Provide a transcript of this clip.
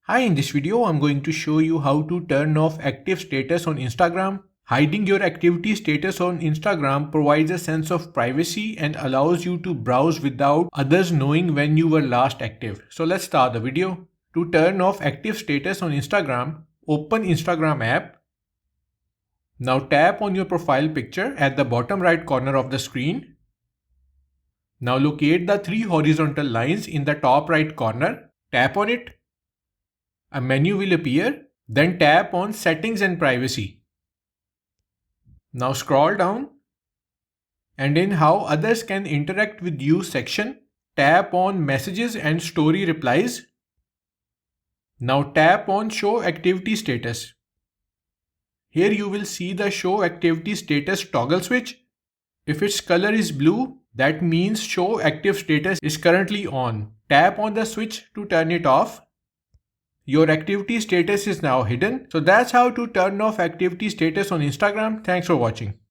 Hi, in this video, I'm going to show you how to turn off active status on Instagram. Hiding your activity status on Instagram provides a sense of privacy and allows you to browse without others knowing when you were last active. So let's start the video. To turn off active status on Instagram, open Instagram app. Now tap on your profile picture at the bottom right corner of the screen. Now locate the three horizontal lines in the top right corner. Tap on it. A menu will appear, then tap on Settings and Privacy. Now scroll down and in How Others Can Interact with You section, tap on Messages and Story Replies. Now tap on Show Activity Status. Here you will see the Show Activity Status toggle switch. If its color is blue, that means Show Active Status is currently on. Tap on the switch to turn it off. Your activity status is now hidden. So that's how to turn off activity status on Instagram. Thanks for watching.